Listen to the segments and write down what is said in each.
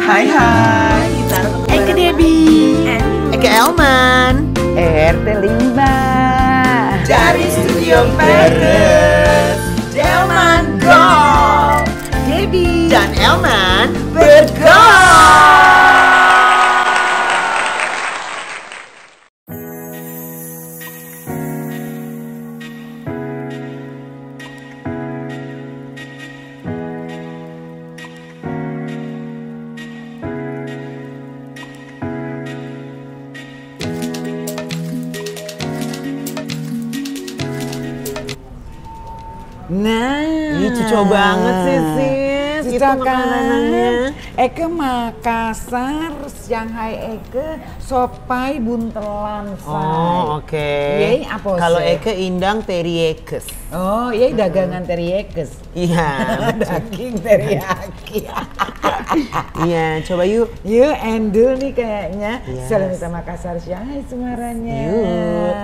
Hai kita Eke Debbie, Eke Elman RT Limba dari Studio Paris. Elman Go, Debbie dan Elman bergol. Nah, Ih, cocok banget sih sis. Itu cocok kan? makanannya. Eke Makassar, Shanghai Eke, Sopai Buntelan Say. Oh oke. Yey, apa Kalau sih? Eke Indang Teriekes. Oh, iya dagangan teriyakes. Iya. Daging teriyaki. Iya, coba yuk. Yuk, endul nih kayaknya. Yes. Salamita Makassar, Shanghai semuanya. Yuk.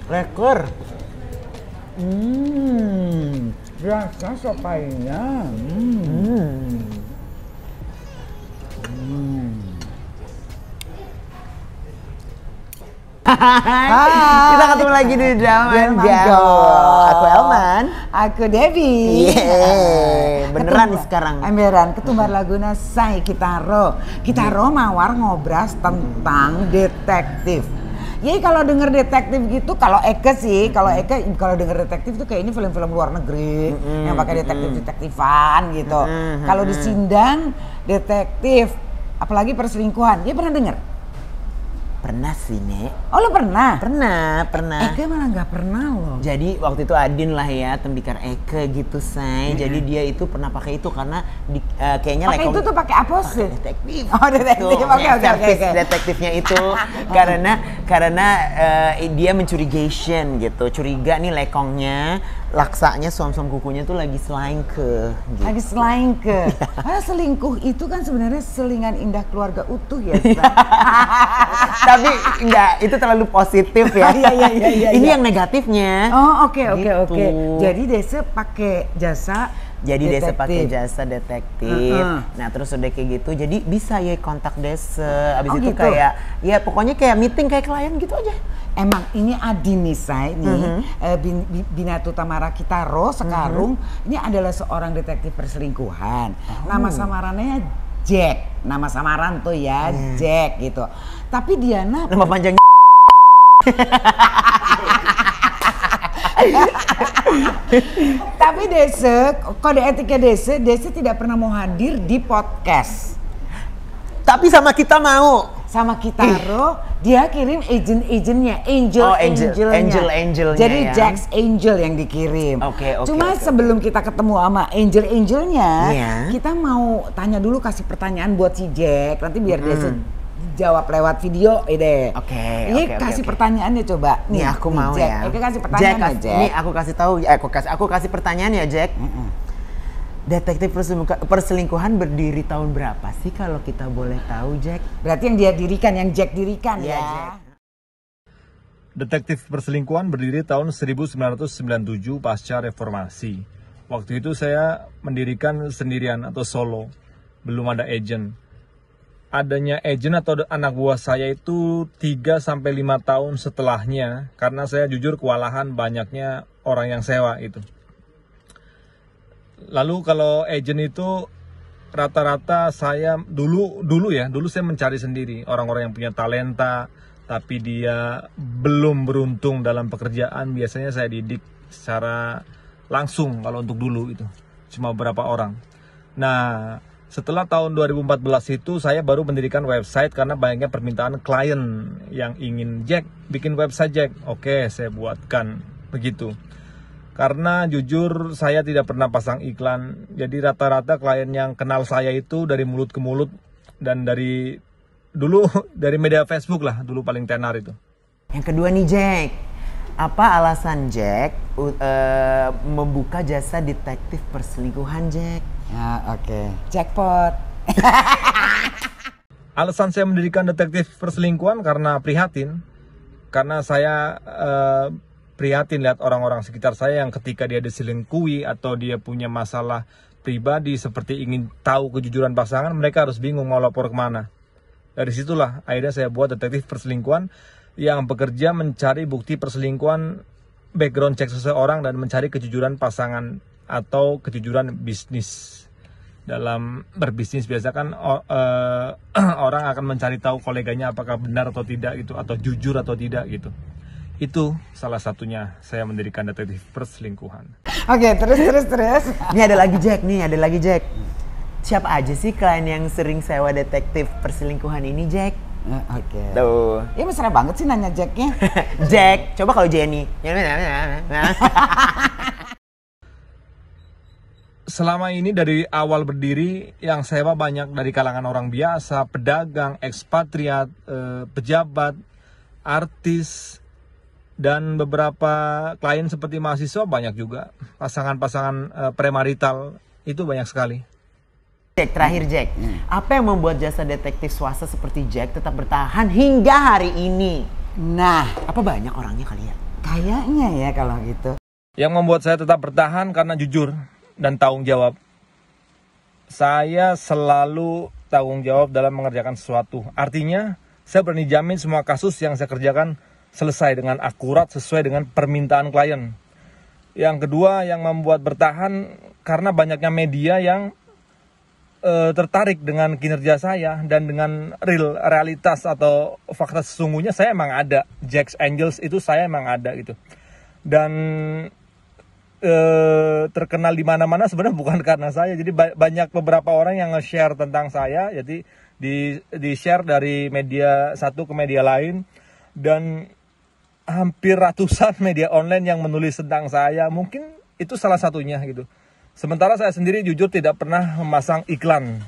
Leker. Rasa sopainya. Kita ketemu lagi di Drama Go. Aku Elman. Aku Debbie. Beneran nih sekarang. Emberan, ketumbar laguna say Kitaro mawar ngobras tentang detektif. Jadi kalau denger detektif gitu, kalau Eke sih, kalau denger detektif tuh kayak ini film-film luar negeri yang pakai detektifan gitu. Kalau di Sindang detektif, apalagi perselingkuhan, dia pernah denger? Pernah sih, Nek. Oh lo pernah? Pernah. Eke malah nggak pernah loh. Jadi waktu itu Adin lah ya, tembikar Eke gitu, say. Jadi dia itu pernah pakai itu karena kayaknya Pakai itu tuh pakai apa sih? detektif. Oh detektif, Tuh, oke. Detektifnya itu karena dia mencurigation gitu, curiga nih lekongnya, laksanya, suam-suam kukunya tuh lagi selingkuh. Gitu. Lagi selingkuh. Karena selingkuh itu kan sebenarnya selingan indah keluarga utuh ya. Tapi enggak, itu terlalu positif ya. Iya. Ini yang negatifnya. Oh oke. Gitu. Jadi Desa pakai jasa. Jadi Desa pakai detektif. jasa detektif. Nah terus udah kayak gitu, jadi bisa ya kontak Desa. Abis itu gitu? kayak, ya pokoknya kayak meeting kayak klien gitu aja. Emang ini Adin nih say, Binatu Tamara Kitaro Sekarung. Ini adalah seorang detektif perselingkuhan. Nama samarannya Jack. Nama samaran tuh ya Jack gitu. Tapi Diana Nama panjangnya tapi Desa, kode etika Desa tidak pernah mau hadir di podcast. tapi sama kita mau. Sama Kitaro, dia kirim agent-agentnya, angelnya. Jadi ya. Jack's Angel yang dikirim. Oke. Cuma sebelum kita ketemu sama angelnya, Iya. kita mau tanya dulu, kasih pertanyaan buat si Jack. Nanti biar dia jawab lewat video deh. Ini kasih pertanyaannya coba. Nih aku mau Jack. ya. Oke, kasih pertanyaan Jack. Nih aku kasih tahu, aku kasih pertanyaan ya Jack. Detektif perselingkuhan berdiri tahun berapa sih kalau kita boleh tahu, Jack? Berarti yang dia dirikan, yang Jack dirikan Iya, ya. Jack. Detektif perselingkuhan berdiri tahun 1997 pasca reformasi. Waktu itu saya mendirikan sendirian atau solo, belum ada agent. Adanya agent atau anak buah saya itu 3-5 tahun setelahnya, karena saya jujur kewalahan banyaknya orang yang sewa itu. Lalu kalau agent itu rata-rata saya dulu saya mencari sendiri orang-orang yang punya talenta tapi dia belum beruntung dalam pekerjaan. Biasanya saya didik secara langsung kalau untuk dulu itu cuma beberapa orang. Nah setelah tahun 2014 itu saya baru mendirikan website karena banyaknya permintaan klien yang ingin Jack bikin website Jack. Oke, saya buatkan begitu. Karena jujur saya tidak pernah pasang iklan, jadi rata-rata klien yang kenal saya itu dari mulut ke mulut dan dari media Facebook lah, dulu paling tenar itu. Yang kedua nih Jack, apa alasan Jack membuka jasa detektif perselingkuhan Jack? Ya oke. Jackpot. Alasan saya mendirikan detektif perselingkuhan karena prihatin, karena saya prihatin lihat orang-orang sekitar saya yang ketika dia diselingkuhi atau dia punya masalah pribadi seperti ingin tahu kejujuran pasangan, mereka harus bingung mau lapor kemana. Dari situlah akhirnya saya buat detektif perselingkuhan yang bekerja mencari bukti perselingkuhan, background cek seseorang, dan mencari kejujuran pasangan atau kejujuran bisnis. Dalam berbisnis biasa kan orang akan mencari tahu koleganya apakah benar atau tidak gitu, atau jujur atau tidak gitu. Itu salah satunya saya mendirikan detektif perselingkuhan. Oke, terus. Ini ada lagi Jack. Siapa aja sih klien yang sering sewa detektif perselingkuhan ini, Jack? Oke. Tuh. Ya mesra banget sih nanya Jacknya. Jack, coba kalau Jenny. Selama ini dari awal berdiri yang sewa banyak dari kalangan orang biasa, pedagang, ekspatriat, pejabat, artis, dan beberapa klien seperti mahasiswa banyak juga. Pasangan-pasangan premarital itu banyak sekali. Jack, terakhir Jack, apa yang membuat jasa detektif swasta seperti Jack tetap bertahan hingga hari ini? Nah, Apa banyak orangnya kali ya? kayaknya ya kalau gitu. Yang membuat saya tetap bertahan karena jujur dan tanggung jawab. Saya selalu tanggung jawab dalam mengerjakan sesuatu. Artinya, saya berani jamin semua kasus yang saya kerjakan selesai dengan akurat sesuai dengan permintaan klien. Yang kedua yang membuat bertahan karena banyaknya media yang tertarik dengan kinerja saya dan dengan realitas atau fakta sesungguhnya saya emang ada. Jack's Angels itu saya emang ada gitu. Dan terkenal di mana-mana sebenarnya bukan karena saya. Jadi banyak beberapa orang yang nge-share tentang saya, jadi di-share dari media satu ke media lain, dan hampir ratusan media online yang menulis tentang saya. Mungkin itu salah satunya gitu. Sementara saya sendiri jujur tidak pernah memasang iklan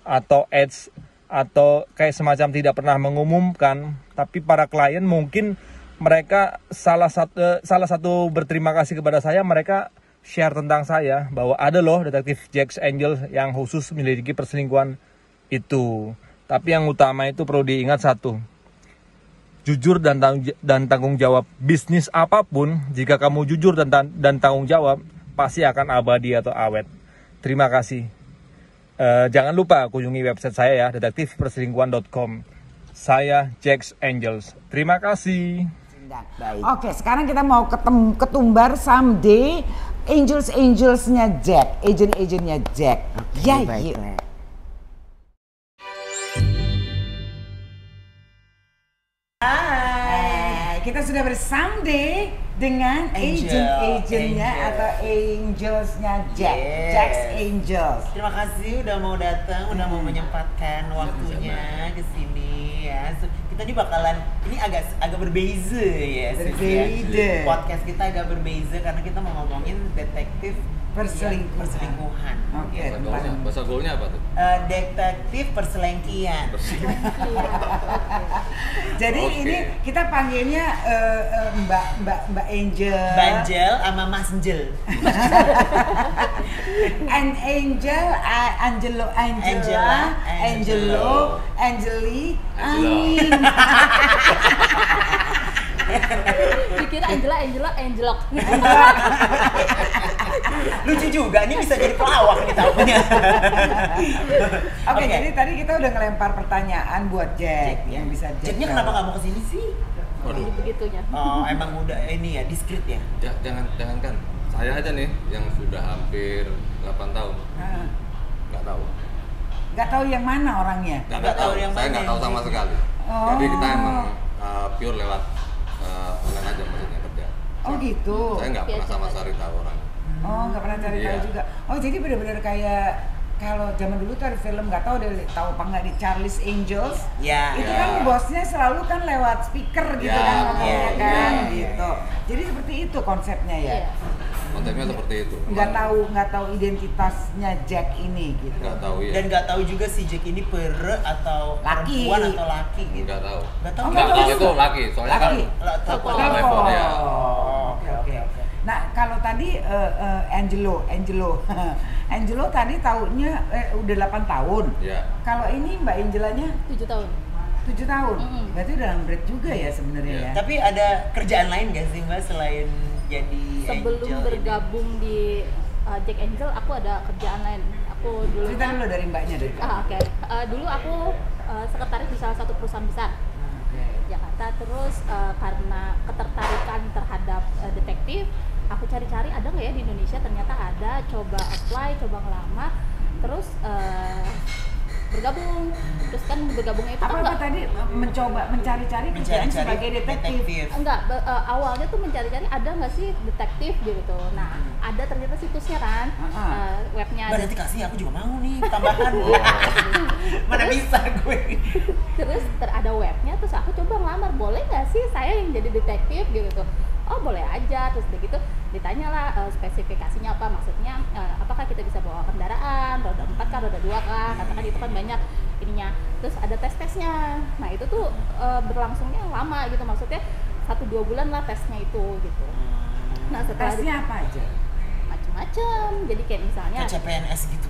atau ads atau kayak semacam tidak pernah mengumumkan, tapi para klien mungkin mereka salah satu berterima kasih kepada saya, mereka share tentang saya bahwa ada loh detektif Jack's Angel yang khusus menyelidiki perselingkuhan itu. Tapi yang utama itu perlu diingat satu, jujur dan tanggung jawab. Bisnis apapun, jika kamu jujur dan tanggung jawab, pasti akan abadi atau awet. Terima kasih. Jangan lupa kunjungi website saya ya, detektifperselingkuhan.com. Saya Jack's Angels. Terima kasih. Baik. Oke, sekarang kita mau ketumbar someday angelsnya Jack, agentnya Jack. Ya, Baiklah. Hai, kita sudah bersomeday dengan agentnya atau angelsnya Jack, Yes. Jack's Angels. Terima kasih udah mau datang, udah mau menyempatkan waktunya ke sini ya. Kita ini bakalan, ini agak berbeza ya. Sis, Berbeda. ya. Podcast kita agak berbeza karena kita mau ngomongin detektif perselingkuhan. Oke. Bahasa gaulnya apa tuh? Detektif perselengkian. Jadi Oke. ini kita panggilnya Mbak Angel. Banjel sama Mas Angel. And Angel, Angelo, Angela, Angelo, Angeli, Aing. Dikira Angela, Angelok. Lucu juga, ini bisa jadi pelawak nih tamunya. Oke, jadi tadi kita udah ngelempar pertanyaan buat Jack yang bisa Jack. Jacknya kenapa nggak mau kesini sih? Waduh. Begitunya. Oh, emang udah ini ya, diskret ya? Jangankan saya aja nih yang sudah hampir 8 tahun Nah, nggak tahu. nggak tahu yang mana orangnya. Nggak tahu yang Saya mana nggak yang tahu sama sih. sekali. Oh. Jadi kita emang pure lewat online aja maksudnya kerja. Oh gitu. Saya nggak pernah sama sekali tahu orang. Oh, nggak pernah cari tahu Iya. juga. Oh, jadi benar-benar kayak kalau zaman dulu tuh ada film, nggak tahu apa nggak, di Charlie's Angels. Ya. Itu Ya. kan bosnya selalu kan lewat speaker gitu Ya, kan ngomongnya iya, kan iya, gitu. Jadi seperti itu konsepnya ya. Iya. Konsepnya seperti itu. Nggak Emang tahu identitasnya Jack ini gitu. Nggak tahu ya. Dan nggak tahu juga si Jack ini pere atau Laki. perempuan atau laki gitu. Nggak tahu. Nggak tahu. Oh, Nggak nggak tahu tahu. itu laki. Soalnya kan Laki. Telepon. Telepon, ya. Oh, oke. Nah, kalau tadi Angelo Angelo tadi taunya udah 8 tahun. ya Kalau ini Mbak Angelanya 7 tahun. 7 tahun. Mm-mm. Berarti udah break juga ya sebenarnya Iya. ya. Tapi ada kerjaan lain gak sih Mbak selain jadi Sebelum angel bergabung di Jack Angel aku ada kerjaan lain. Aku dulu Cerita dulu dari mbaknya deh. Oke. Dulu aku sekretaris di salah satu perusahaan besar Jakarta. Terus karena ketertarikan terhadap detektif, aku cari-cari ada nggak ya di Indonesia. Ternyata ada. Coba apply, coba ngelamar. Terus bergabung. Terus kan bergabungnya itu Apa kan tadi mencari-cari kerjaan Mencari-cari sebagai detektif. enggak awalnya tuh mencari-cari ada nggak sih detektif gitu. Nah, ada ternyata situsnya kan, webnya ada. Berarti kasih aku juga mau nih tambahan. Mana bisa gue. Terus ada webnya, terus aku coba ngelamar, boleh nggak sih saya yang jadi detektif gitu. Oh boleh aja. Terus begitu ditanyalah spesifikasinya apa, maksudnya apakah kita bisa bawa kendaraan, roda 4 kah, roda 2 kah, katakan itu kan banyak ininya. Terus ada tes-tesnya. Nah itu tuh berlangsungnya lama gitu, maksudnya 1-2 bulan lah tesnya itu gitu. Nah setelah Tesnya apa aja? macem-macem, jadi kayak misalnya Kayak CPNS gitu.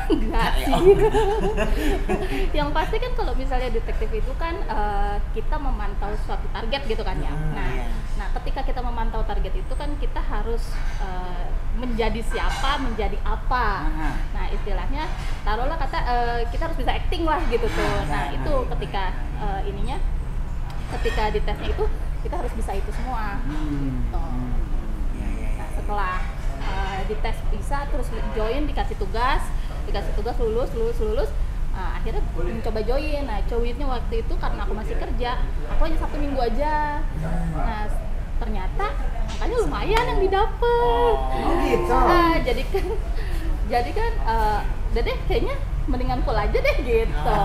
enggak Ya, sih. Yang pasti kan kalau misalnya detektif itu kan kita memantau suatu target gitu kan ya. Iya. Nah, ketika kita memantau target itu kan kita harus menjadi siapa, menjadi apa. Nah, istilahnya taruhlah kata kita harus bisa acting lah gitu tuh. Nah, itu ketika ketika di tesnya itu kita harus bisa itu semua. Tuh. Nah, setelah dites bisa, terus join, dikasih tugas lulus. Nah, akhirnya mencoba join. Nah, joinnya waktu itu karena aku masih kerja, aku hanya 1 minggu aja. Nah, ternyata angkanya lumayan yang didapat. Oh gitu. Nah, jadi kan udah deh kayaknya mendingan full aja deh gitu.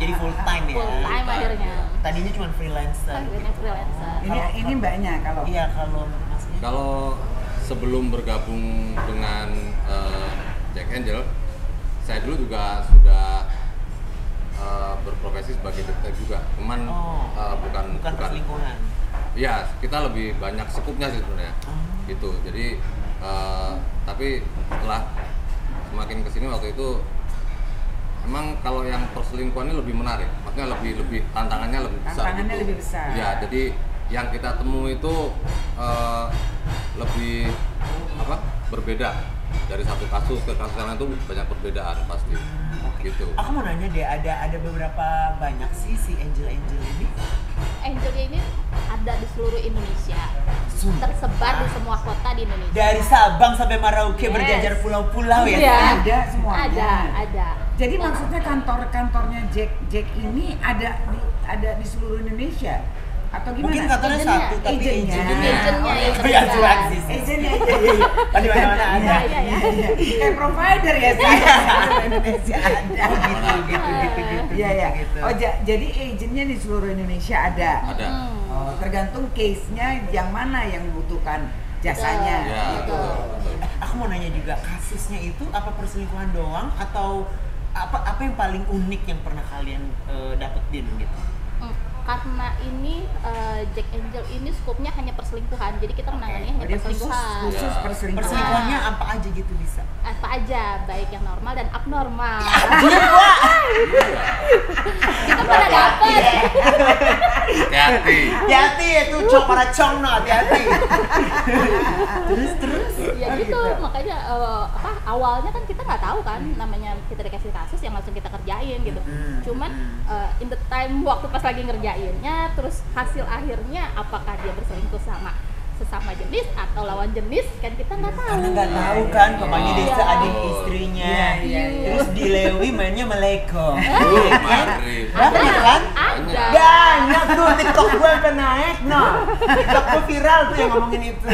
Jadi full time ya. Full time akhirnya. Tadinya cuma freelancer. Akhirnya freelancer. Ini mbaknya kalau. Iya, kalau masnya. Kalau sebelum bergabung dengan Jack Angel, saya dulu juga sudah berprofesi sebagai detektif juga. Cuman bukan perselingkuhan. Iya, kita lebih banyak sekupnya sih sebenarnya. Gitu. Jadi tapi setelah semakin kesini waktu itu emang kalau yang perselingkuhan ini lebih menarik. Maksudnya lebih tantangannya lebih besar. Tantangannya gitu. lebih besar. Iya, jadi yang kita temui itu lebih berbeda dari satu kasus ke kasus yang lain, itu banyak perbedaan pasti gitu. Aku mau nanya deh, ada beberapa banyak sih si Angel ini. Angel ini ada di seluruh Indonesia, tersebar di semua kota di Indonesia. Dari Sabang sampai Merauke Yes. berjajar pulau-pulau ya. Iya. Ada semuanya. Ada. Jadi maksudnya kantornya Jack ini ada di seluruh Indonesia atau gimana? Mungkin kantornya Agentnya. satu tapi Agentnya. Agentnya yang Oh, tersebar. ya jelas sih. Agentnya Tadi mana-mana ada. Iya. kayak provider ya sih. Indonesia ada. Gitu. Iya. Gitu. Oh jadi agentnya di seluruh Indonesia ada. Ada. Oh, tergantung case-nya yang mana yang membutuhkan jasanya. Ya, gitu. betul. Aku mau nanya juga, kasusnya itu apa perselingkuhan doang atau apa yang paling unik yang pernah kalian dapetin gitu? Karena ini Jack Angel ini skopnya hanya perselingkuhan, jadi kita menanganinya hanya Dia perselingkuhan. khusus Ya. perselingkuhan. Perselingkuhannya apa aja gitu bisa? Apa aja, baik yang normal dan abnormal. Kita pernah dapet. Hati-hati. Hati-hati itu para cong no, hati-hati. Terus. Ya gitu, makanya awalnya kan kita nggak tahu kan, namanya kita dikasih kasus yang langsung kita kerjain gitu. Cuman in the time waktu pas lagi ngerjainnya, terus hasil akhirnya apakah dia berselingkuh sama sesama jenis atau lawan jenis kan kita nggak tahu. Karena nggak tahu kan, papanya Iya. Desa adik istrinya. Iya. Terus di Lewi mainnya meleko. Mari. Berapa kan? Ada. Banyak tuh TikTok gue sampai naik, no. TikTok gue viral tuh yang ngomongin itu.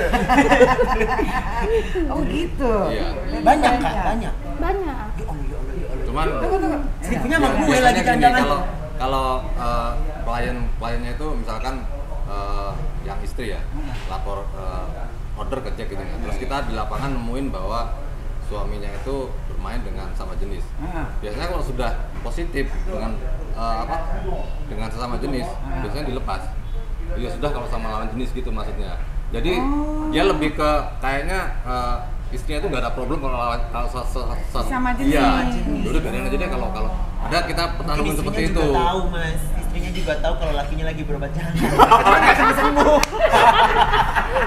Oh gitu. Iya. Banyak kan? Banyak. Banyak. Ya Allah. Cuman Selingkuhnya sama gue biasanya lagi gini, jangan-jangan. kalau kliennya itu misalkan yang istri ya lapor order ke Jack gitu ya. Terus kita di lapangan nemuin bahwa suaminya itu bermain dengan sama jenis. Biasanya kalau sudah positif dengan dengan sesama jenis, biasanya dilepas. Ya sudah kalau sama lawan jenis gitu maksudnya. Jadi dia lebih ke kayaknya istrinya itu nggak ada problem kalau Sama jenis. Iya. Udah biarin aja deh kalau ada kita pernah Mungkin nemuin seperti istrinya itu. juga tahu mas, istrinya juga tahu kalau lakinya lagi berobat jalan. Cuma nggak sembuh-sembuh.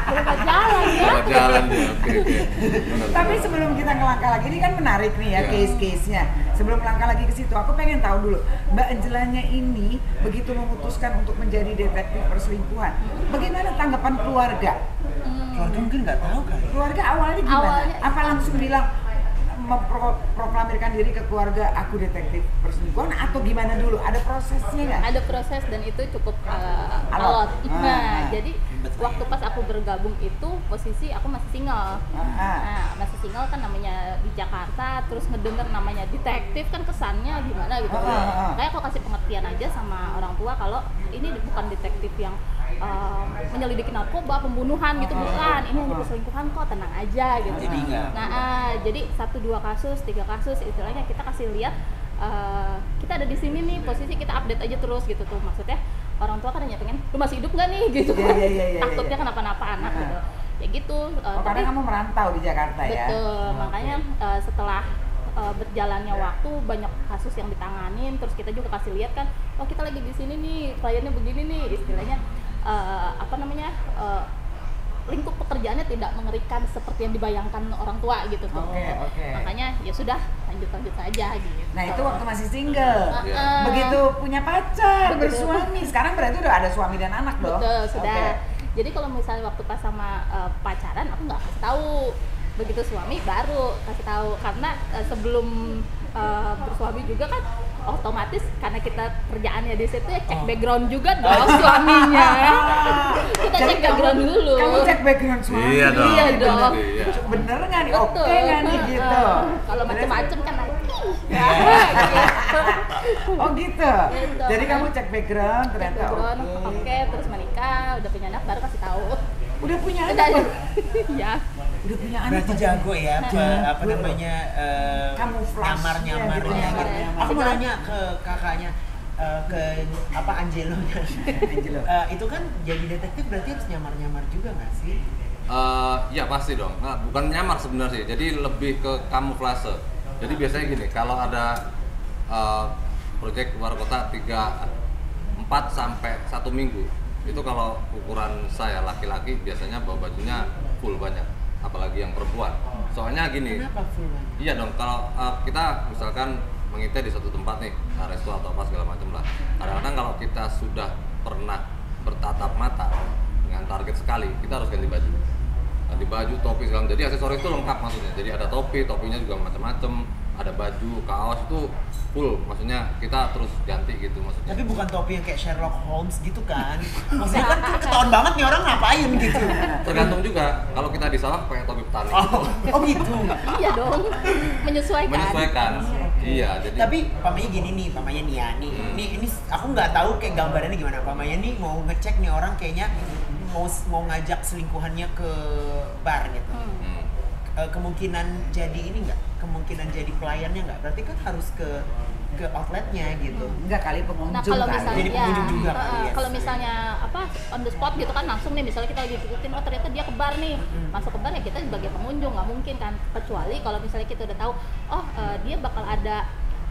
Berobat jalan ya. Lewat jalan dia, oke. Benar, Tapi benar. sebelum kita ngelangkah lagi, ini kan menarik nih ya Iya. case-case-nya. Sebelum melangkah lagi ke situ, aku pengen tahu dulu, Mbak Angelanya ini begitu memutuskan untuk menjadi detektif perselingkuhan, bagaimana tanggapan keluarga? Keluarga mungkin nggak tahu kali. Keluarga awalnya gimana? Awalnya- Apa langsung bilang memproklamirkan diri ke keluarga aku detektif perselingkuhan atau gimana dulu? Ada prosesnya nggak? Ada proses dan itu cukup Alot. alot. Ah. Nah, jadi waktu pas aku bergabung itu posisi aku masih single. Nah, masih single kan namanya di Jakarta, terus ngedenger namanya detektif kan kesannya gimana gitu. Kayak aku kasih pengertian aja sama orang tua kalau ini bukan detektif yang menyelidiki narkoba, pembunuhan gitu, bukan. Ini hanya perselingkuhan kok, tenang aja gitu. Jadi nggak- Jadi 1-2 kasus, 3 kasus istilahnya kita kasih lihat kita ada di sini nih, posisi kita update aja terus gitu tuh. Maksudnya orang tua kan hanya pengen lu masih hidup nggak nih gitu. Iya, Takutnya kenapa-napa anak gitu. Ya gitu. Oh, karena kamu merantau di Jakarta ya? Betul, makanya setelah berjalannya waktu banyak kasus yang ditanganin, terus kita juga kasih lihat kan, oh kita lagi di sini nih, kliennya begini nih, istilahnya lingkup pekerjaannya tidak mengerikan seperti yang dibayangkan orang tua gitu tuh. Oke. Makanya ya sudah lanjut saja gitu. Nah itu waktu masih single. Heeh. Begitu punya pacar, Betul. bersuami, sekarang berarti udah ada suami dan anak dong? Betul, sudah. Oke. Jadi kalau misalnya waktu pas sama pacaran aku nggak kasih tahu. Begitu suami baru kasih tahu, karena sebelum bersuami juga kan otomatis karena kita kerjaannya di situ ya cek background juga dong suaminya. Kita Jadi cek background dulu. Kamu cek background suami. Iya dong. Iya dong. Iya. Bener nggak nih? Betul. Oke nggak nih gitu? Kalau macem-macem kan nanti. Oh gitu. Gitu. Jadi kamu cek background ternyata Background, oke. oke, terus menikah, udah punya anak baru kasih tahu. Udah punya Udah, anak? ya. Udah punya anak? Berarti jago ya, apa namanya, Kamuflase nyamar-nyamarnya gitu, gitu. nyamar-nyamar. Aku mau nanya ke kakaknya, ke apa Angelo-nya. Angelo. Itu kan jadi detektif berarti harus nyamar-nyamar juga nggak sih? Ya pasti dong. Nah, bukan nyamar sebenarnya sih. Jadi lebih ke kamuflase. Jadi biasanya gini, kalau ada proyek luar kota 4 sampai 1 minggu, itu kalau ukuran saya laki-laki biasanya bawa bajunya full banyak, apalagi yang perempuan. Soalnya gini. Kenapa full banget? Iya dong, kalau kita misalkan mengintai di suatu tempat nih, resto atau apa segala macam lah. Kadang-kadang kalau kita sudah pernah bertatap mata dengan target sekali, kita harus ganti baju. Ganti baju, topi segala macam. Jadi aksesoris itu lengkap maksudnya. Jadi ada topi, topinya juga macam-macam, ada baju, kaos itu full. Maksudnya kita terus ganti gitu maksudnya. Tapi bukan topi yang kayak Sherlock Holmes gitu kan? Maksudnya kan ketahuan banget nih orang ngapain gitu. Tergantung juga. Kalau kita di sawah pakai topi petani. Oh gitu. Iya dong, menyesuaikan. Menyesuaikan. Iya, jadi Tapi pamannya gini nih, pamannya nih ya, ini aku nggak tahu kayak gambarannya gimana. Pamannya nih mau ngecek nih orang kayaknya mau ngajak selingkuhannya ke bar gitu. Kemungkinan jadi ini nggak? Kemungkinan jadi pelayannya nggak? Berarti kan harus ke outletnya gitu. Enggak kali pengunjung Nah kalau kali. misalnya Jadi pengunjung juga kali ya. kalau misalnya apa on the spot gitu kan langsung nih, misalnya kita lagi ikutin, oh ternyata dia ke bar nih, masuk ke bar ya kita sebagai pengunjung nggak mungkin kan, kecuali kalau misalnya kita udah tahu oh dia bakal ada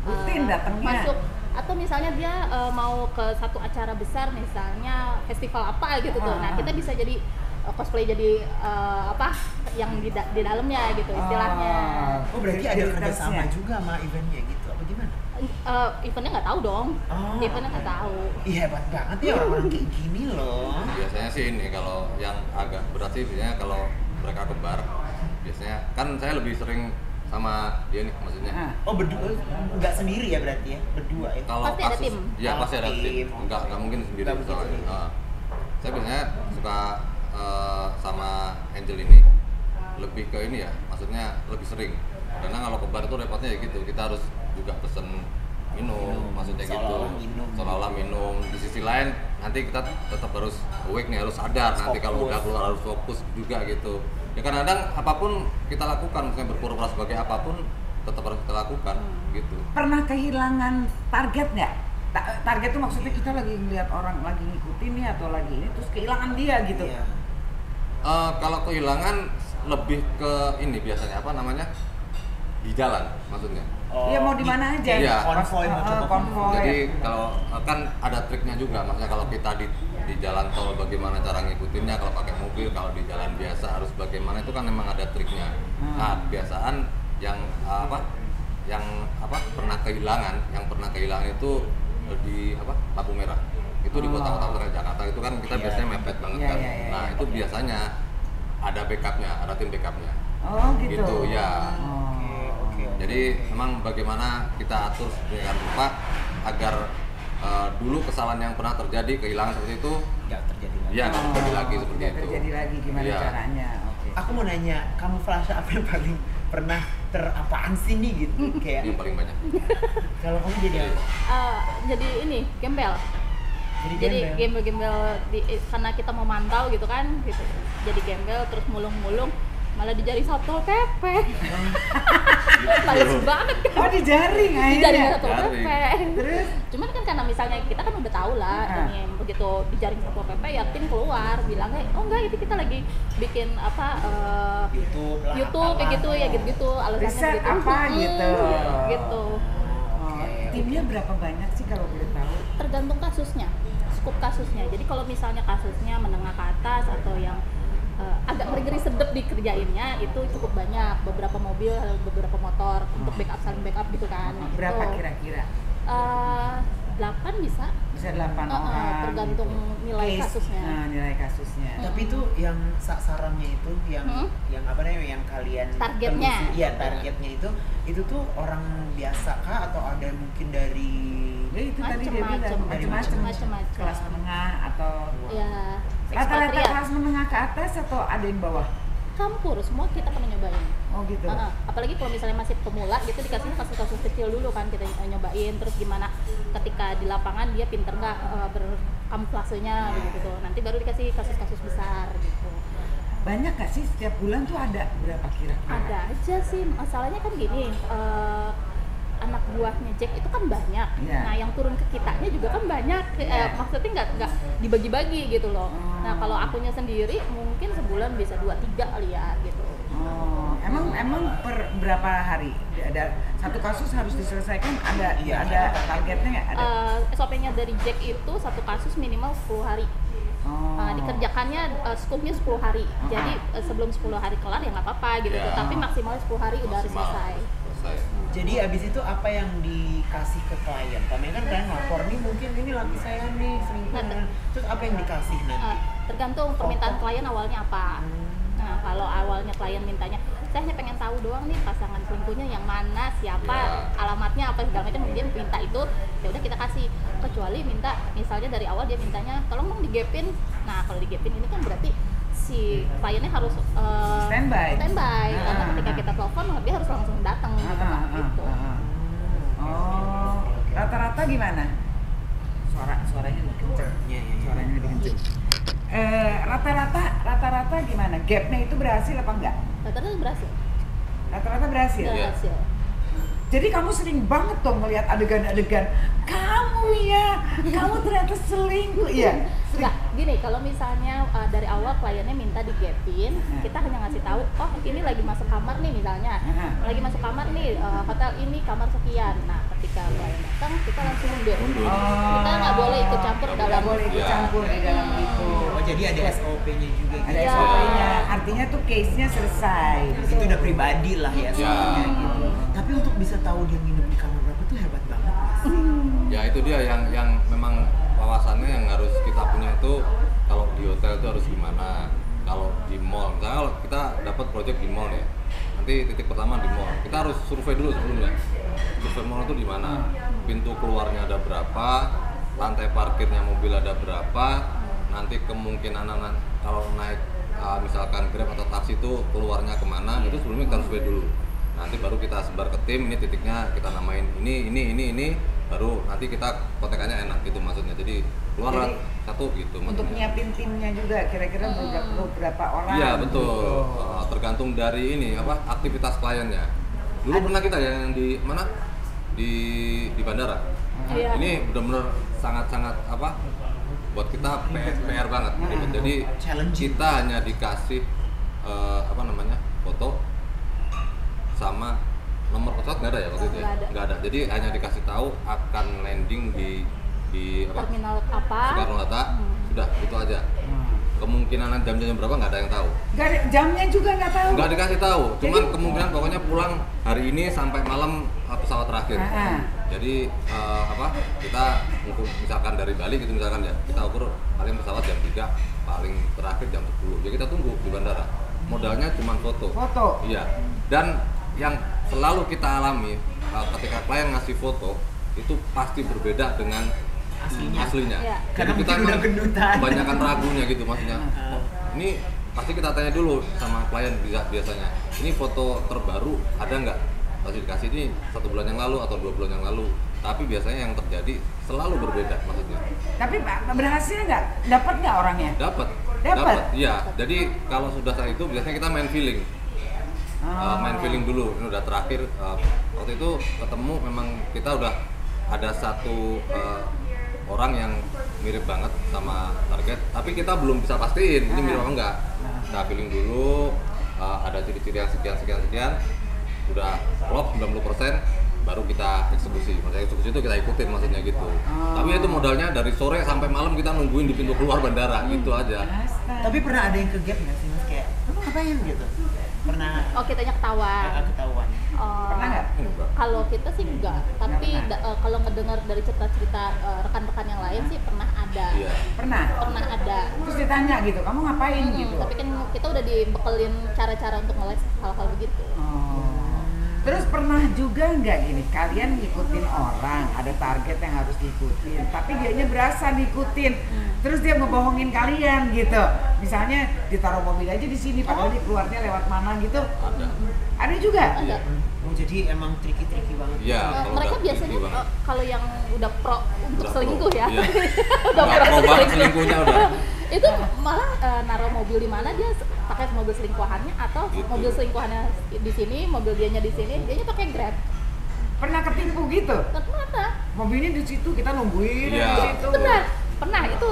Rutin datangnya. masuk, atau misalnya dia mau ke satu acara besar misalnya festival apa gitu tuh, nah kita bisa jadi cosplay jadi apa yang di dalamnya gitu istilahnya. Oh berarti ada kerjasama Identitasnya. juga sama eventnya gitu? Apa gimana? Eventnya nggak tahu dong, Oh. eventnya nggak tahu. Iya hebat banget ya orang-orang kayak gini loh. biasanya sih ini kalau yang agak berat sih biasanya kalau mereka ke bar, biasanya kan saya lebih sering sama dia nih maksudnya. Oh berdua, nggak sendiri ya berarti ya? Berdua ya? Kalau Pasti ada kasus, tim. ya Oh, pasti ada tim. tim. Enggak mungkin sendiri Nggak mungkin soalnya. sendiri. Saya biasanya suka sama Angel ini lebih ke ini ya, maksudnya lebih sering. Karena kalau ke bar itu repotnya ya gitu, kita harus juga pesen minum, maksudnya gitu. Seolah-olah minum. Seolah-olah minum. Di sisi lain nanti kita tetap harus awake nih, harus sadar. Nanti kalau Fokus. udah keluar harus fokus juga gitu. Ya kadang-kadang apapun kita lakukan, misalnya berpura-pura sebagai apapun, tetap harus kita lakukan gitu. Pernah kehilangan target nggak? Target itu maksudnya kita lagi ngeliat orang lagi ngikutin nih atau lagi ini terus kehilangan dia gitu. Iya. Kalau kehilangan lebih ke ini biasanya apa namanya, di jalan maksudnya. Iya mau di mana aja. Iya. Konvoy mau coba konvoy. Jadi kalau kan ada triknya juga, maksudnya kalau kita di jalan tol bagaimana cara ngikutinnya, kalau pakai mobil, kalau di jalan biasa harus bagaimana, itu kan memang ada triknya. Nah, kebiasaan yang pernah kehilangan itu di lampu merah. Itu di kota-kota besar Jakarta itu kan kita biasanya mepet banget kan. Nah, itu biasanya ada backupnya, ada tim backupnya. Oh gitu. Gitu ya. Oke. Jadi memang bagaimana kita atur sedemikian rupa agar dulu kesalahan yang pernah terjadi, kehilangan seperti itu, Nggak terjadi lagi. ya nggak terjadi lagi seperti Tidak itu. terjadi lagi gimana Iya. caranya? Oke. Aku mau nanya, kamuflase apa yang paling pernah terapaan sih nih gitu? Kayak Yang paling banyak. kalau kamu jadi apa? Jadi ini gembel. Jadi gembel. gembel karena kita mau mantau gitu kan, gitu. Jadi gembel terus mulung-mulung malah dijaring satpol pp. Males banget kan. Oh dijaring Dijaring akhirnya. satpol pp. Terus? Cuman kan karena misalnya kita kan udah tahu lah, ini begitu dijaring satpol pp ya tim keluar bilangnya, oh enggak itu kita lagi bikin YouTube lah. YouTube kayak gitu ya gitu alasannya Riset gitu. apa gitu. Gitu. Oh, timnya berapa banyak sih kalau boleh tahu? Tergantung kasusnya, skup kasusnya. Jadi kalau misalnya kasusnya menengah ke atas atau yang agak ngeri-ngeri sedep dikerjainnya itu cukup banyak, beberapa mobil, beberapa motor untuk backup, saling backup gitu kan. Berapa Itu, kira-kira? 8 bisa. Bisa 8 orang. Tergantung nilai Case. kasusnya. Nah, nilai kasusnya. Tapi itu yang sasarannya itu yang apa namanya yang kalian Targetnya. telusuri. Iya, targetnya itu tuh orang biasa kah atau ada mungkin dari Ya itu tadi dia bilang macam-macam. Kelas menengah atau Ya, rata-rata ekspatriat. kelas menengah ke atas atau ada yang bawah? Campur, semua kita pernah nyobain. Oh gitu. Apalagi kalau misalnya masih pemula gitu dikasihnya kasus-kasus kecil dulu kan kita nyobain, terus gimana ketika di lapangan dia pinter nggak berkamuflasenya gitu, nanti baru dikasih kasus-kasus besar gitu. Banyak nggak sih setiap bulan tuh ada berapa kira-kira? Ada aja sih, masalahnya kan gini, anak buahnya Jack itu kan banyak. Iya. Nah yang turun ke kitanya juga kan banyak. Maksudnya nggak dibagi-bagi gitu loh. Nah kalau akunya sendiri mungkin sebulan bisa 2-3 kali ya gitu. Oh, emang per berapa hari? Ada satu kasus harus diselesaikan, ada targetnya nggak? Ada. SOP-nya dari Jack itu satu kasus minimal 10 hari. Oh. Dikerjakannya skupnya 10 hari. Jadi sebelum 10 hari kelar ya nggak apa-apa gitu. Ya. Tapi maksimal 10 hari udah harus selesai. Jadi abis itu apa yang dikasih ke klien? Karena kan kalian lapor nih mungkin ini laki saya nih selingkuh. Terus apa yang dikasih nanti? Tergantung permintaan klien awalnya apa. Nah kalau awalnya klien mintanya, saya hanya pengen tahu doang nih pasangan selingkuhnya yang mana, siapa, alamatnya apa segala macam, dia minta itu, ya udah kita kasih. Kecuali minta, misalnya dari awal dia mintanya, tolong dong digepin. Nah kalau digepin ini kan berarti si kliennya harus Standby. Karena ketika kita telepon dia harus langsung datang gitu. Oh, rata-rata gimana? Suaranya lebih kenceng. Iya. Suaranya lebih kenceng. Rata-rata gimana? Gapnya itu berhasil apa enggak? Rata-rata berhasil. Rata-rata berhasil. Berhasil. Jadi kamu sering banget dong melihat adegan-adegan kamu ternyata selingkuh, iya. Enggak, gini, kalau misalnya dari awal kliennya minta digepin, kita hanya ngasih tahu, oh ini lagi masuk kamar nih misalnya, lagi masuk kamar nih, hotel ini kamar sekian. Nah, ketika klien datang, kita langsung mundur. Kita nggak boleh ikut campur dalam. Nggak boleh ikut campur di dalam itu. Oh jadi ada SOP-nya juga gitu. Ada SOP-nya, artinya tuh case-nya selesai. Itu udah pribadi lah ya soalnya Ya. gitu. Tapi untuk bisa tahu dia nginep di kamar berapa tuh hebat banget Mas. Ya itu dia yang memang wawasannya yang harus kita punya itu, kalau di hotel itu harus gimana, kalau di mall, misalnya kalau kita dapat project di mall ya, nanti titik pertama di mall, kita harus survei dulu sebelumnya. Survei mall itu di mana, pintu keluarnya ada berapa, lantai parkirnya mobil ada berapa, nanti kemungkinan kalau naik misalkan Grab atau taksi itu keluarnya kemana, itu sebelumnya kita survei dulu. Nanti baru kita sebar ke tim, ini titiknya kita namain ini, baru nanti kita kontekannya enak gitu maksudnya. Jadi keluar satu gitu Untuk maksudnya. nyiapin timnya juga kira-kira beberapa orang. Iya betul. Tergantung dari ini aktivitas kliennya. Dulu pernah kita ya yang di mana di bandara. Iya. Ini benar-benar sangat-sangat buat kita PR banget. Gitu. Jadi kita hanya dikasih foto sama nomor pesawat nggak ada ya waktu itu ya? Nggak ada. Jadi hanya dikasih tahu akan landing di apa? Terminal apa? Soekarno-Hatta. Sudah, itu aja. Kemungkinan jamnya berapa nggak ada yang tahu. Nggak ada, jamnya juga nggak tahu. Nggak dikasih tahu. Cuman kemungkinan pokoknya pulang hari ini sampai malam pesawat terakhir. Jadi apa? Kita misalkan dari Bali gitu misalkan ya, kita ukur paling pesawat jam 3, paling terakhir jam 10. Jadi kita tunggu di bandara. Modalnya cuma foto. Iya. Dan yang selalu kita alami ketika klien ngasih foto itu pasti berbeda dengan aslinya. Iya. Karena Jadi kita mungkin udah gendutan. kebanyakan ragunya gitu maksudnya. Oh, ini pasti kita tanya dulu sama klien biasanya. Ini foto terbaru ada nggak? Pasti dikasih ini 1 bulan yang lalu atau 2 bulan yang lalu. Tapi biasanya yang terjadi selalu berbeda maksudnya. Tapi berhasil nggak? Dapat nggak orangnya? Dapat. Iya. Jadi kalau sudah saat itu biasanya kita main feeling. Main feeling dulu. Ini udah terakhir. Waktu itu ketemu memang kita udah ada satu orang yang mirip banget sama target. Tapi kita belum bisa pastiin ini mirip apa enggak. Kita feeling dulu. Ada ciri-ciri yang sekian. Udah klop 90%. Baru kita eksekusi. Maksudnya eksekusi itu kita ikutin maksudnya gitu. Tapi itu modalnya dari sore sampai malam kita nungguin di pintu keluar bandara gitu aja. Tapi pernah ada yang ke gap nggak sih mas? Kayak, lu ngapain gitu? Pernah Oh, kitanya ketahuan. ketahuan? Pernah nggak? Kalau kita sih enggak, tapi kalau ngedengar dari cerita-cerita rekan-rekan yang lain sih pernah ada. Iya. Pernah. Pernah ada. Terus ditanya gitu, kamu ngapain gitu? Tapi kan kita udah dibekelin cara-cara untuk ngeles hal-hal begitu. Terus pernah juga nggak gini, kalian ngikutin orang, ada target yang harus diikutin, tapi dianya berasa diikutin, terus dia ngebohongin kalian gitu. Misalnya ditaruh mobil aja di sini, padahal dia keluarnya lewat mana gitu. Ada juga. Ada. Oh, jadi emang tricky banget. Iya. Kalau Mereka udah biasanya tinggi banget. kalau yang udah pro untuk Udah selingkuh pro, ya, iya. udah Nggak pro untuk banget selingkuhnya udah. itu malah naruh mobil di mana dia pakai mobil selingkuhannya atau Gitu. mobil selingkuhannya di sini, mobil dianya di sini, dianya pakai Grab. Pernah ketipu gitu? Mana? Mobilnya di situ, kita nungguin Iya. di situ. Benar. Pernah itu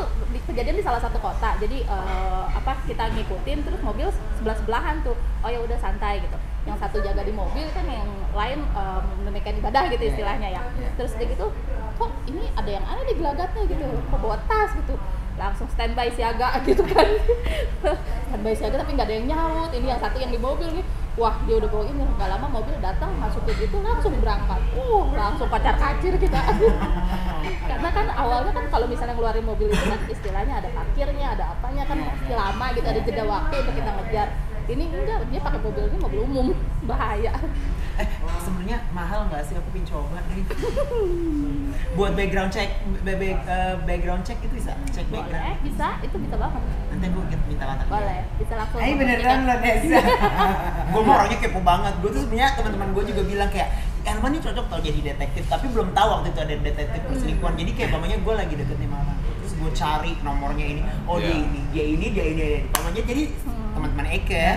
kejadian di salah satu kota. Jadi kita ngikutin terus mobil sebelah-sebelahan tuh. Oh ya udah santai gitu. Yang satu jaga di mobil kan yang lain menunaikan ibadah gitu istilahnya ya. Terus dia gitu, kok ini ada yang aneh di gelagatnya gitu. Kok bawa tas gitu. Langsung standby siaga gitu kan. Standby siaga tapi nggak ada yang nyaut. Ini yang satu yang di mobil nih. Wah, dia udah bawa ini, nggak lama mobil datang, masuk ke gitu, langsung berangkat. Langsung pacar kacir kita. Karena kan awalnya kan kalau misalnya ngeluarin mobil itu kan istilahnya ada parkirnya, ada apanya kan pasti lama gitu, ada jeda waktu untuk kita ngejar. Ini enggak, dia pakai mobilnya mobil umum, bahaya. Sebenarnya mahal nggak sih? Aku pengen coba nih. Buat background check, background check itu bisa? Cek background? Bisa, itu bisa banget. Nanti gue minta kontak. Boleh, bisa langsung. Ayo beneran lo Desa. Gue mau orangnya kepo banget. Gue tuh sebenarnya teman-teman gue juga bilang kayak Elman nih cocok tau jadi detektif, tapi belum tahu waktu itu ada detektif perselingkuhan. Jadi kayak mamanya gue lagi deket nih malam. Terus gue cari nomornya ini. Oh dia ini. Mamanya jadi teman-teman Eke,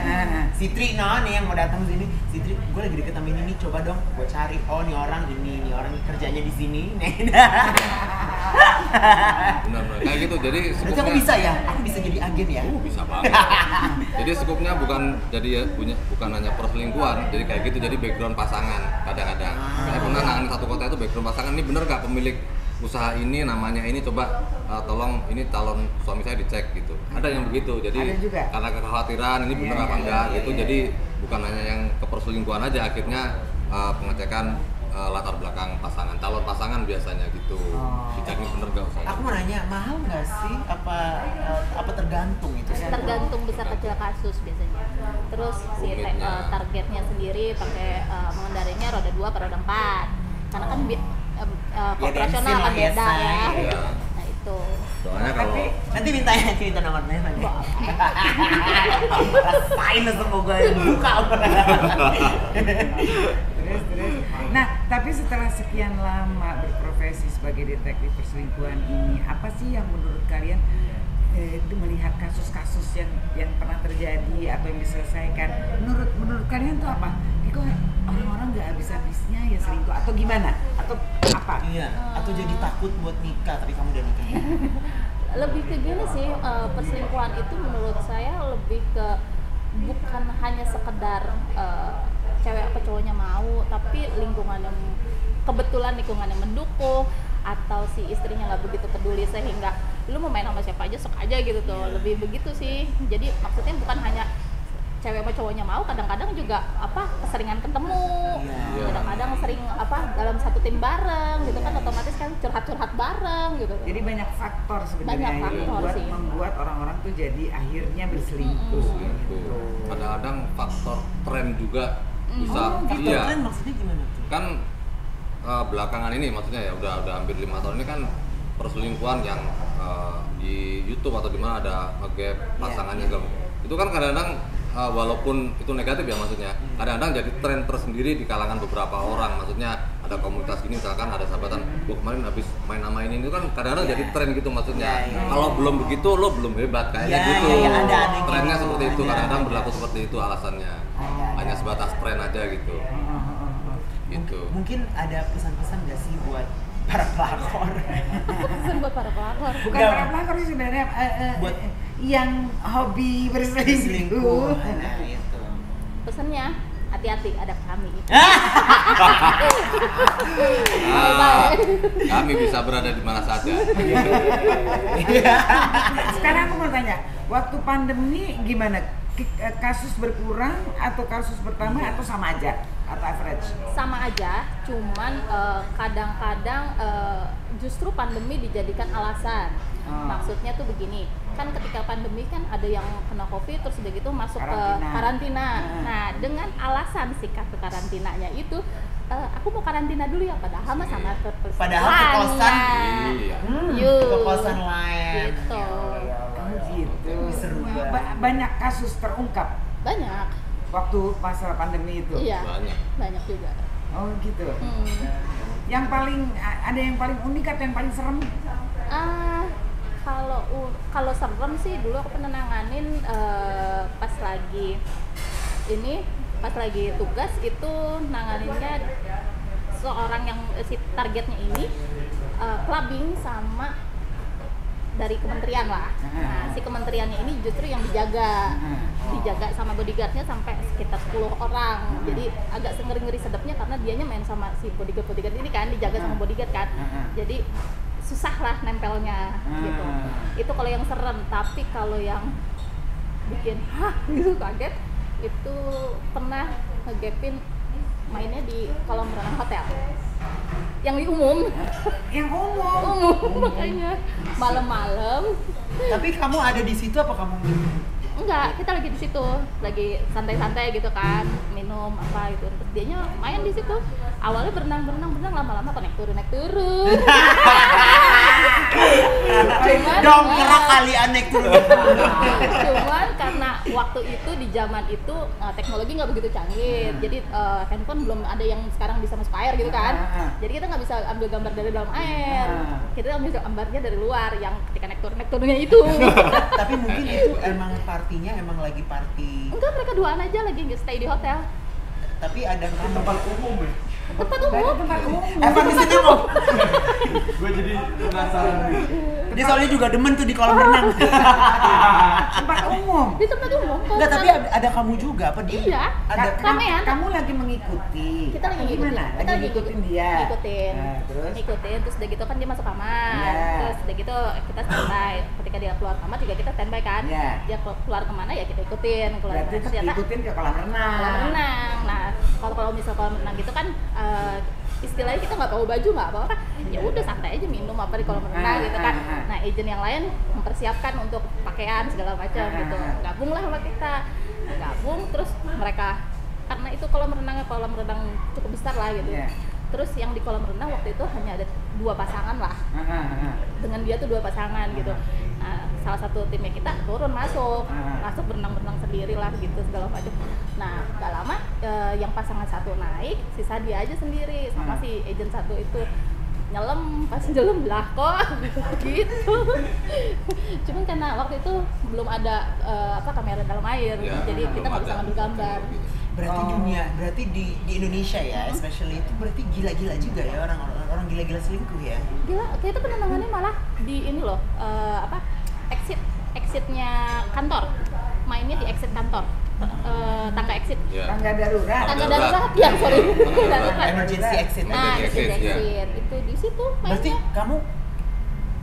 si Tri nih yang mau datang sini. Si Tri, gue lagi deket sama ini nih, coba dong gue cari. Oh ini orang kerjanya di sini. Benar-benar kayak gitu. Jadi Berarti aku bisa ya? Aku bisa jadi agen ya? Bisa banget. Jadi skupnya bukan hanya perselingkuhan, jadi kayak gitu, jadi background pasangan kadang-kadang. Saya pernah nangani satu kota itu background pasangan, ini bener nggak pemilik usaha ini namanya ini, coba tolong ini calon suami saya dicek gitu. Ada yang begitu, jadi Ada juga. karena kekhawatiran ini bener apa enggak gitu, jadi bukan hanya yang ke perselingkuhan aja, akhirnya pengecekan latar belakang pasangan, calon pasangan biasanya gitu. Dicek ini bener nggak usahanya. Aku mau nanya, mahal nggak sih? Apa tergantung itu? Tergantung besar kecil kasus biasanya. Terus si targetnya sendiri pakai mengendarinya roda 2 atau roda 4. Karena kan operasional bensin kan lah, beda ya. Iya. Nah itu. Soalnya kalau Nanti minta nomornya aja. Rasain langsung gue buka. Terus. Nah, tapi setelah sekian lama berprofesi sebagai detektif perselingkuhan ini, apa sih yang menurut kalian itu melihat kasus-kasus yang pernah terjadi atau yang diselesaikan? Menurut kalian tuh apa? Kok orang-orang nggak habis-habisnya ya selingkuh atau gimana? Atau apa? Iya. Atau jadi takut buat nikah tapi kamu udah nikah. Lebih ke gini sih, perselingkuhan itu menurut saya lebih ke bukan hanya sekedar cewek apa cowoknya mau, tapi kebetulan lingkungannya mendukung, atau si istrinya nggak begitu peduli sehingga lu mau main sama siapa aja sok aja gitu tuh, lebih begitu sih. Jadi maksudnya bukan hanya cewek sama cowoknya mau, kadang-kadang juga keseringan ketemu, kadang-kadang sering dalam satu tim bareng gitu kan, otomatis kan curhat-curhat bareng gitu. Jadi banyak faktor sebenarnya Banyak yang faktor sih. membuat orang-orang tuh jadi akhirnya berselingkuh gitu. Kadang-kadang faktor tren juga bisa. Faktor tren maksudnya gimana tuh? Kan belakangan ini maksudnya ya udah hampir 5 tahun ini kan perselingkuhan yang di YouTube atau di mana ada nge-gap pasangannya itu kan kadang-kadang walaupun itu negatif ya maksudnya, kadang-kadang jadi tren tersendiri di kalangan beberapa orang. Maksudnya ada komunitas gini, misalkan ada sahabatan, gua kemarin habis main sama ini, itu kan kadang-kadang jadi tren gitu maksudnya. Kalau belum begitu lo belum hebat kayaknya gitu. Ada Trennya gitu. seperti itu, kadang-kadang berlaku seperti itu alasannya. Hanya sebatas tren aja gitu. Gitu. Mungkin ada pesan-pesan nggak sih buat para pelakor? Pesan buat para pelakor. Bukan Nggak. para pelakor sih sebenarnya, Buat yang hobi berselingkuh. Selingkuh. Nah, itu. Pesannya hati-hati, ada kami. Kami bisa berada di mana saja. Sekarang aku mau tanya, waktu pandemi gimana? Kasus berkurang atau kasus bertambah atau sama aja atau average? Sama aja, cuman kadang-kadang justru pandemi dijadikan alasan. Maksudnya tuh begini, kan ketika pandemi kan ada yang kena COVID terus udah gitu masuk ke karantina. Nah, dengan alasan si kartu karantinanya itu aku mau karantina dulu ya, padahal mah sama Padahal ke kosan. Ke kosan lain. Gitu. Gitu. Seru banget. Banyak kasus terungkap Banyak. waktu masa pandemi itu. Iya. Banyak juga. Oh gitu. Yang paling ada yang paling unik atau yang paling serem? Kalau serem sih dulu aku pernah nanganin pas lagi tugas itu nanganinnya seorang yang si targetnya ini clubbing sama dari kementerian lah. Nah, si kementeriannya ini justru yang dijaga sama bodyguardnya sampai sekitar 10 orang. Jadi agak ngeri sedapnya karena dianya main sama si bodyguard ini kan, dijaga sama bodyguard kan. Jadi susah lah nempelnya gitu. Itu kalau yang serem, tapi kalau yang bikin gitu kaget itu pernah ngegapin mainnya di kolam renang hotel. Yang di umum. Yang umum. Makanya malam-malam. Tapi kamu ada di situ apa kamu? Enggak, kita lagi di situ, lagi santai-santai gitu kan, minum apa gitu. Terus dianya main di situ. Awalnya berenang, lama-lama kok naik turun. Dongkrak kali naik turun. Cuman karena waktu itu di zaman itu teknologi nggak begitu canggih, jadi handphone belum ada yang sekarang bisa masuk air gitu kan. Jadi kita nggak bisa ambil gambar dari dalam air, kita ambil gambarnya dari luar yang ketika naik turunnya itu. Tapi mungkin itu emang partinya emang lagi party. Enggak, mereka duaan aja lagi stay di hotel. Tapi ada tempat umum ya. Tempat umum. Evan di sini mau. Gue jadi penasaran. Dia soalnya juga demen tuh di kolam renang. Tempat umum. Di tempat umum. Enggak, tapi ada kamu juga apa dia? Iya. Ada Ramean. Kamu lagi mengikuti. Kita lagi gimana? ngikutin. Lagi ngikutin dia. Ngikutin. Nah, terus Terus udah gitu kan dia masuk kamar. Iya. Terus udah gitu kita standby. Ketika dia keluar kamar juga kita standby kan. Iya. Dia keluar kemana ya kita ikutin. berarti terus diikutin ke kolam renang. kolam renang. Nah, kalau misal kolam renang gitu kan istilahnya kita nggak bawa baju nggak apa-apa, ya udah santai aja minum apa di kolam renang gitu kan. Nah, agent yang lain mempersiapkan untuk pakaian segala macam gitu. Gabung lah sama kita. Gabung terus mereka karena itu kolam renang cukup besar lah gitu. Yeah. Terus yang di kolam renang waktu itu hanya ada 2 pasangan lah. Dengan dia tuh 2 pasangan gitu. Nah, salah satu timnya kita turun masuk berenang sendiri lah gitu segala macam. Nah, gak lama yang pasangan satu naik, sisa dia aja sendiri sama si agent satu itu nyelam, pas nyelam lah kok gitu. Cuman karena waktu itu belum ada kamera dalam air, Ya, jadi kita nggak bisa ngambil gambar. Berarti di Indonesia ya, especially itu berarti gila-gila juga ya orang gila-gila selingkuh ya. Gila, kita penanganannya malah di ini loh, exitnya kantor, mainnya di exit kantor. tangga exit. Ya. Tangga darurat. Tangga darurat. darurat, ya sorry. Tangga darurat. Darurat. Emergency exit. Nah, Emergency emergency exit, exit. Itu di situ Berarti mainnya.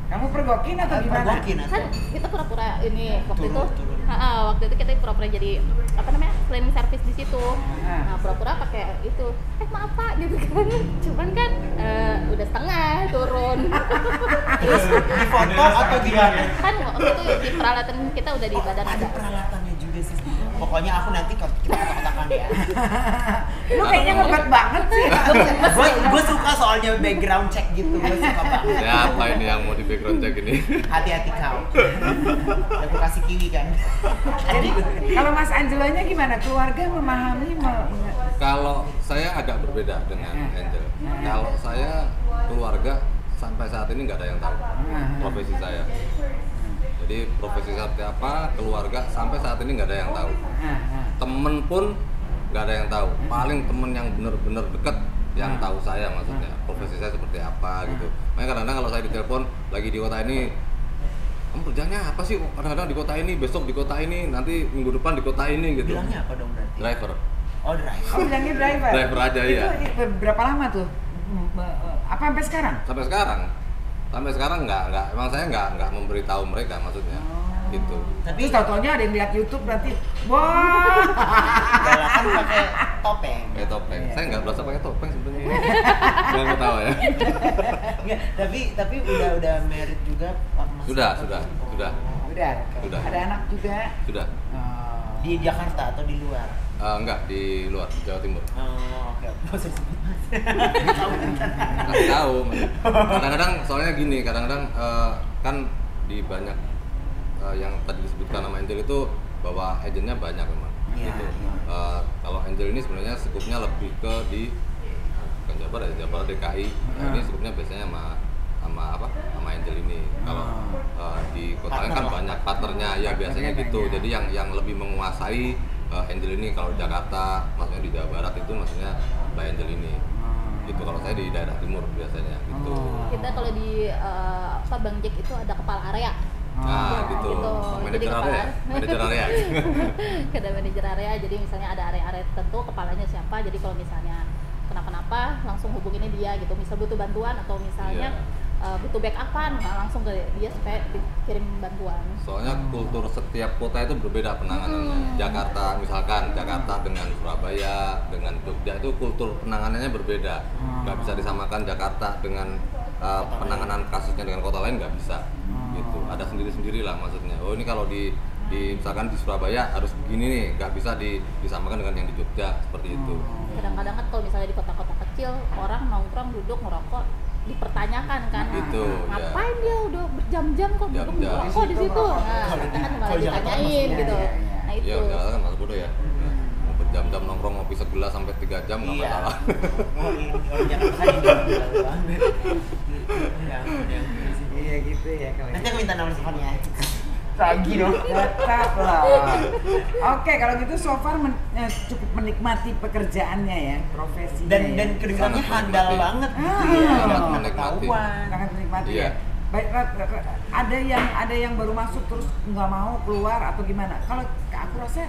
kamu pergokin atau gimana? pergokin Kan atau kita pura-pura ini waktu Turun. waktu itu kita pura-pura jadi apa namanya cleaning service di situ. Ah. Nah pura-pura pakai itu maaf Pak gitu kan, cuman kan udah setengah turun. terus di foto atau gimana? Kan waktu itu di peralatan kita udah di badan Ada peralatannya juga sih. Pokoknya aku nanti kita kotak-kotakan ya. Lu kayaknya ngebat banget sih. Gue suka soalnya background check gitu, gue suka banget. Ya apa ini yang mau di background check ini? Hati-hati kau. Aku kasih kiwi kan. Jadi kalau Mas Angelonya gimana? Keluarga memahami Kalau saya agak berbeda dengan Angel. Kalau saya keluarga sampai saat ini nggak ada yang tahu profesi saya. Jadi profesi saya seperti apa, keluarga sampai saat ini nggak ada yang tahu. Temen pun nggak ada yang tahu. Paling temen yang bener-bener deket yang tahu saya, maksudnya profesi saya seperti apa gitu. Makanya kadang-kadang kalau saya ditelepon lagi di kota ini, kamu kerjanya apa sih? Kadang-kadang di kota ini, besok di kota ini, nanti minggu depan di kota ini gitu. Bilangnya apa dong berarti? Driver. Oh driver. Oh bilangnya driver? Driver aja ya. Itu berapa lama tuh? Apa sampai sekarang? Sampai sekarang nggak, emang saya nggak memberitahu mereka, maksudnya gitu. Tapi tau-taunya ada yang lihat YouTube berarti, wah. Galak kan pakai topeng. Pakai topeng. Iya. Saya nggak berasa pakai topeng sebenarnya. Nggak ketawa ya. Enggak, tapi udah married juga apa masih? Sudah. Udah. Ada anak juga. Sudah. Di Jakarta atau di luar? Enggak, di luar, Jawa Timur. Oh, oke. Nggak usah disebut Mas. Nggak tahu. Kadang-kadang soalnya gini, kadang-kadang kan di banyak yang tadi disebutkan nama Angel itu bahwa agennya banyak memang. Iya, Gitu. iya. Kalau Angel ini sebenarnya skupnya lebih ke di bukan Jabar ya, Jabar DKI. Nah, ini skupnya biasanya sama Angel ini. Kalau di kota lain kan Partner lah. banyak partnernya ya biasanya Partnernya gitu. banyak. Jadi yang lebih menguasai Angel ini, kalau di Jakarta, maksudnya di Jawa Barat itu maksudnya Mbak Angel ini. Gitu, kalau saya di daerah timur biasanya gitu. Kita kalau di Bang Jack itu ada kepala area. Nah, gitu. Jadi Manajer area. Manajer area. Ada manajer area, jadi misalnya ada area-area tertentu, kepalanya siapa, jadi kalau misalnya kenapa-napa langsung hubunginnya dia gitu, misal butuh bantuan atau misalnya butuh backupan, nah langsung ke dia supaya dikirim bantuan. Soalnya kultur setiap kota itu berbeda penanganannya. Jakarta misalkan, Jakarta dengan Surabaya, dengan Jogja itu kultur penanganannya berbeda. Nggak bisa disamakan Jakarta dengan penanganan kasusnya dengan kota lain, nggak bisa. Gitu. Ada sendiri-sendiri lah maksudnya. Oh ini kalau di misalkan di Surabaya harus begini nih, nggak bisa disamakan dengan yang di Jogja seperti itu. Kadang-kadang kan kalau misalnya di kota-kota kecil orang nongkrong duduk ngerokok dipertanyakan kan, Gitu, ngapain dia udah berjam-jam kok duduk Jam-jam. ngerokok di situ. Nah, Kalau kita kan di- malah kalau Jakarta ditanyain maksudnya, gitu. iya. Nah itu. Iya, Jakarta kan masuk bodoh ya. Mau berjam-jam nongkrong ngopi segelas sampai 3 jam nggak Iya. masalah. Oh, ini orang Jakarta kan ini banget. Ya, udah. Iya gitu ya kalau Nanti gitu. aku minta nomor teleponnya. Lagi dong. Tetap lah. Oke, kalau gitu so far cukup menikmati pekerjaannya ya, profesinya. Dan kedengarannya Sangat handal menikmati. banget gitu Ah. ya. Sangat Nggak menikmati. ketahuan. sangat menikmati Iya. ya. Baik, ada yang baru masuk terus nggak mau keluar atau gimana? Kalau aku rasa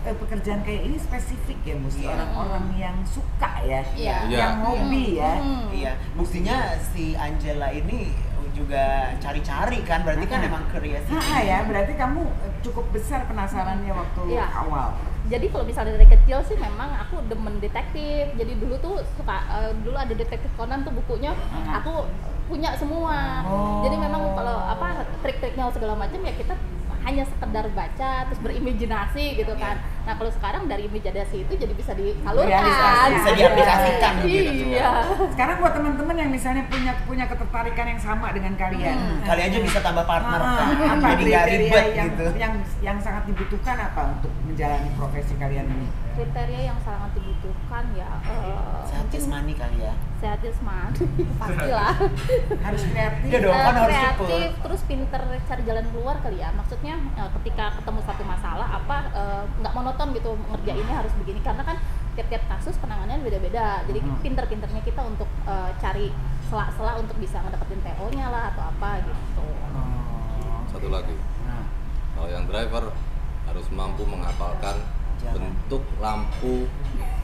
pekerjaan kayak ini spesifik ya, mesti Iya. orang-orang yang suka ya, Iya. yang Iya. hobi ya. Iya, buktinya si Angela ini juga cari-cari kan, berarti kan emang curiosity. Ya, berarti kamu cukup besar penasarannya waktu Iya. awal. Jadi kalau misalnya dari kecil sih memang aku demen detektif. Jadi dulu tuh suka dulu ada detektif Conan tuh bukunya, aku punya semua. Oh. Jadi memang kalau apa trik-triknya segala macam ya kita hanya sekedar baca terus berimajinasi gitu kan. Nah kalau sekarang dari imajinasi itu jadi bisa disalurkan, Realisasi. Bisa diaplikasikan gitu. Iya. Sekarang buat teman-teman yang misalnya punya ketertarikan yang sama dengan kalian, Kali aja bisa tambah partner kan. apa Jadi nggak ribet kriteria gitu. yang sangat dibutuhkan apa untuk menjalani profesi kalian ini? Kriteria yang sangat dibutuhkan ya Sehat jasmani kali ya. sehat jasmani pastilah. Harus kreatif. Iya dong, kan harus Kreatif, cepet. terus pinter cari jalan keluar kali ya. Maksudnya ketika ketemu satu masalah nggak monoton gitu ngerjainnya harus begini, karena kan tiap-tiap kasus penanganannya beda-beda. Jadi pinter-pinternya kita untuk cari sela-sela untuk bisa ngedeketin PO-nya lah atau apa gitu. Satu lagi, Nah, kalau yang driver harus mampu menghafalkan bentuk lampu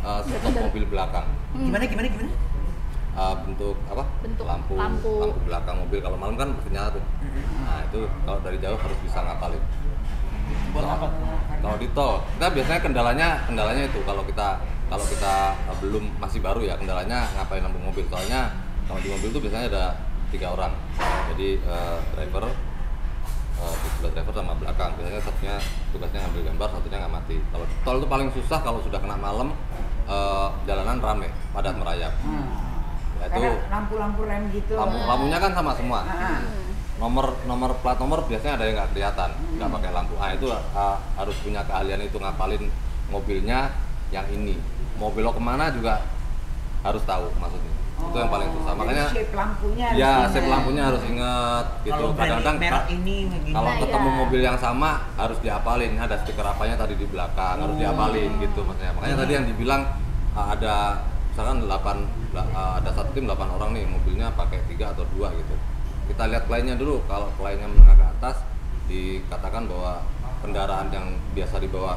stop mobil belakang. Gimana? Bentuk apa? Bentuk lampu belakang mobil. Kalau malam kan bernyala tuh. Nah itu kalau dari jauh harus bisa ngapalin. Buat apa? Kalau di tol, kita biasanya kendalanya itu kalau kita belum masih baru ya, kendalanya ngapalin lampu mobil. Soalnya kalau di mobil tuh biasanya ada 3 orang. Jadi driver sebelah driver sama belakang. Biasanya satunya tugasnya ngambil gambar, satunya ngamati. Kalau di tol itu paling susah kalau sudah kena malam, jalanan rame, padat merayap. Ya, itu Karena lampu-lampu rem gitu. lampunya kan sama semua. Nomor plat nomor biasanya ada yang nggak kelihatan, nggak pakai lampu. Itu harus punya keahlian itu ngapalin mobilnya yang ini. Mobil lo kemana juga harus tahu maksudnya. Itu yang paling susah. Makanya shape lampunya shape lampunya harus inget gitu. Kalau Kadang-kadang merek ini begini. kalau Nah, ketemu iya. mobil yang sama harus diapalin. Ada stiker apanya tadi di belakang harus diapalin gitu maksudnya. Makanya tadi yang dibilang ada misalkan ada satu tim 8 orang nih, mobilnya pakai 3 atau 2 gitu. Kita lihat kliennya dulu. Kalau kliennya menengah ke atas, dikatakan bahwa kendaraan yang biasa dibawa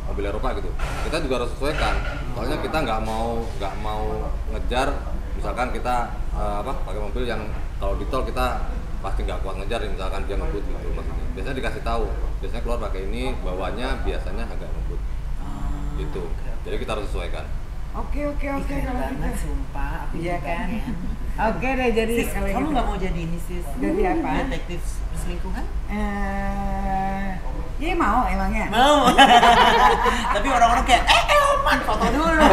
mobil Eropa gitu, kita juga harus sesuaikan. Soalnya kita nggak mau ngejar. Misalkan kita pakai mobil yang kalau di tol kita pasti nggak kuat ngejar, misalkan dia ngebut gitu maksudnya. Biasanya dikasih tahu, biasanya keluar pakai ini, bawahnya biasanya agak ngebut gitu. Jadi kita harus sesuaikan. Oke Keren kalau banget, gitu. sumpah. Aku Iya juga kan? pengen. Oke deh, jadi Sis, kalau kamu gitu. nggak mau jadi ini sis? Jadi apa? Detektif perselingkuhan? Iya mau emangnya. Mau. Tapi orang-orang kayak, Oman foto dulu.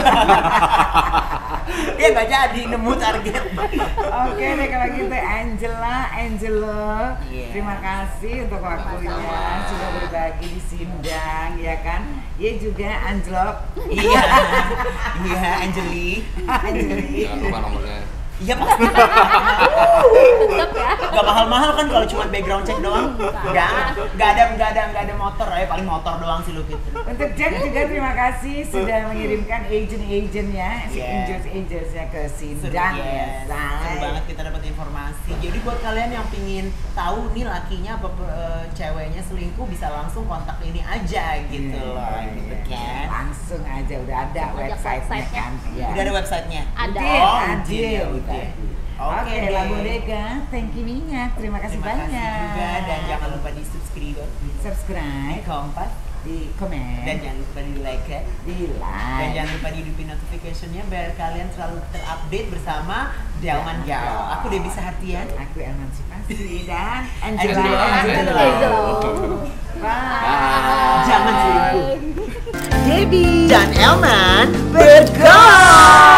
Dia nggak jadi nemu target. Oke deh kalau gitu Angelo, Iya. terima kasih untuk waktunya Sama-sama. sudah berbagi di Sindang ya kan. Iya juga Angelo. Iya, Angeli. Jangan lupa nomornya. Iya pasti. Tetep ya. Gak mahal-mahal kan kalau cuma background check doang. Gak ada motor, paling motor doang sih lu gitu. Untuk Jack juga terima kasih sudah mengirimkan agent-agentnya, Yeah. agents-agentsnya ke Seru, Sindang yes. ya. Seru banget kita dapat informasi. Jadi buat kalian yang pingin tahu nih lakinya apa ceweknya selingkuh, bisa langsung kontak ini aja gitu loh, gitu kan. Langsung aja udah ada Langsung aja website-nya website-nya. kan. Ya. Udah ada websitenya. Ada. Adil. Oke Oke, deh. La Bodega, thank you minyak. Terima kasih Terima kasih banyak. juga dan jangan lupa di subscribe, di subscribe, kompas, di komen, dan jangan lupa di like ya. di Dan like. jangan lupa dihidupin notification-nya biar kalian selalu terupdate bersama Delman Gal. Aku Debbie Sahartian. Aku Emansipasi dan Angelo. Angelo. Bye. Jangan selingkuh. Debbie Dan Elman bergol.